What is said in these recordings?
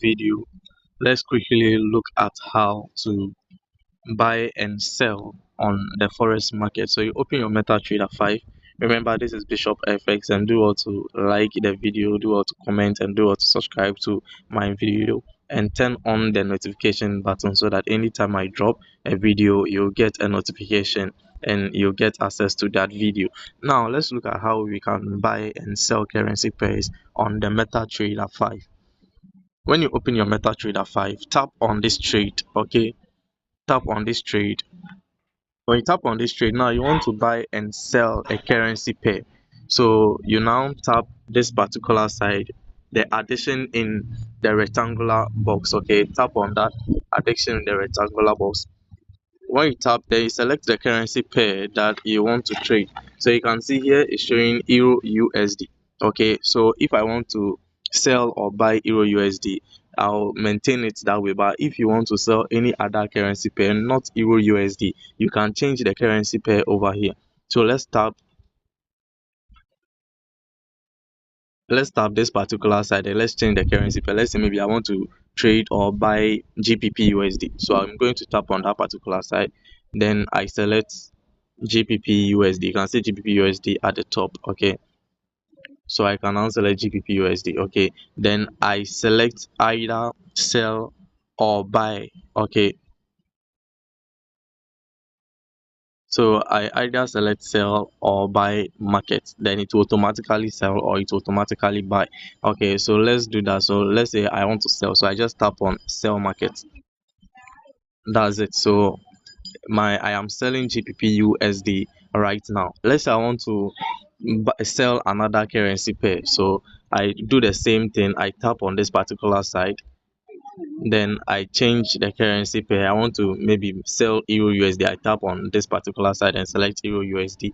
Video, let's quickly look at how to buy and sell on the forex market. So you open your MetaTrader 5. Remember, this is Bishop FX, and do all to like the video, do all to comment, and do all to subscribe to my video, and turn on the notification button so that anytime I drop a video, you'll get a notification and you'll get access to that video. Now let's look at how we can buy and sell currency pairs on the MetaTrader 5. When you open your MetaTrader 5, tap on this trade. Okay, tap on this trade. When you tap on this trade, now you want to buy and sell a currency pair. So you now tap this particular side, the addition in the rectangular box. Okay, tap on that addition in the rectangular box. When you tap there, you select the currency pair that you want to trade. So you can see here it's showing Euro USD. Okay, so if I want to sell or buy Euro USD, I'll maintain it that way. But if you want to sell any other currency pair, not Euro USD, you can change the currency pair over here. So let's tap this particular side and let's change the currency pair. Let's say maybe I want to trade or buy GBP USD. So I'm going to tap on that particular side. Then I select GBP USD. You can see GBP USD at the top. Okay, so I can now select GBP USD. Okay, then I select either sell or buy. Okay, so I either select sell or buy market, then it will automatically sell or it will automatically buy. Okay, so let's do that. So let's say I want to sell, so I just tap on sell market. That's it. So I am selling GBP USD right now. Let's say I want to sell another currency pair, so I do the same thing. I tap on this particular side, then I change the currency pair. I want to maybe sell Euro USD. I tap on this particular side and select Euro USD.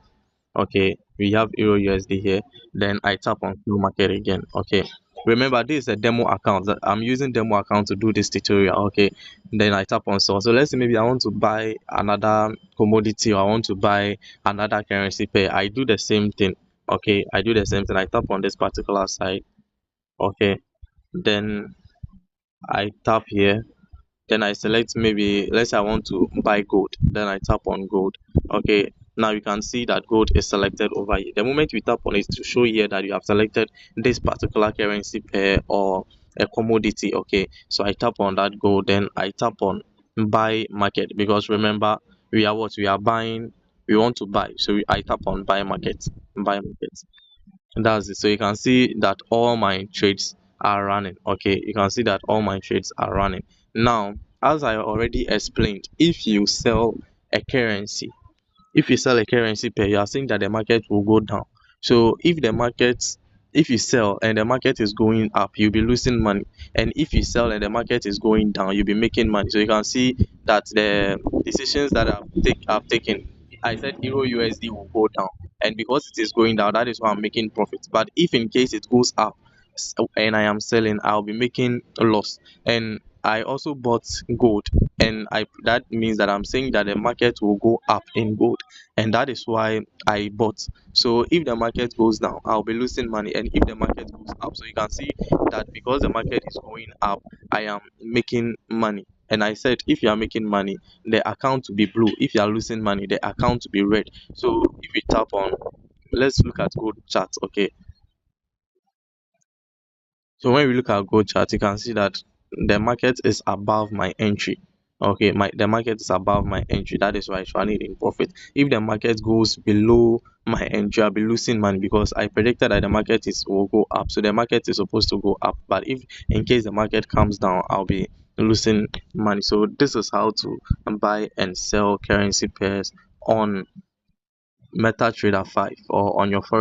Okay, we have Euro USD here. Then I tap on full market again. Okay, remember this is a demo account. I'm using demo account to do this tutorial. Okay, then I tap on sell. So let's say maybe I want to buy another commodity, or I want to buy another currency pair. I do the same thing. Okay, I do the same thing. I tap on this particular side. Okay, then I tap here, then I select, maybe let's say I want to buy gold, then I tap on gold. Okay, now you can see that gold is selected over here. The moment you tap on it, to show here that you have selected this particular currency pair or a commodity. Okay, so I tap on that gold, then I tap on buy market, because remember, we are buying, we want to buy, so I tap on buy market. That's it. So you can see that all my trades are running. Okay, you can see that all my trades are running. Now, as I already explained, if you sell a currency, if you sell a currency pair, you are saying that the market will go down. So if you sell and the market is going up, you'll be losing money. And if you sell and the market is going down, you'll be making money. So you can see that the decisions that I've taken, I said Euro USD will go down, and because it is going down, that is why I'm making profits. But if in case it goes up, and I am selling, I'll be making a loss. And I also bought gold, and I that means that I'm saying that the market will go up in gold, and that is why I bought. So if the market goes down, I'll be losing money, and if the market goes up, so you can see that because the market is going up, I am making money. And I said if you are making money, the account will be blue. If you are losing money, the account will be red. So if we tap on, let's look at gold chart. Okay, so when we look at gold chart, you can see that the market is above my entry. Okay, the market is above my entry. That is why it's running in profit. If the market goes below my entry, I'll be losing money, because I predicted that the market is will go up. So the market is supposed to go up. But if in case the market comes down, I'll be losing money. So this is how to buy and sell currency pairs on MetaTrader 5 or on your forex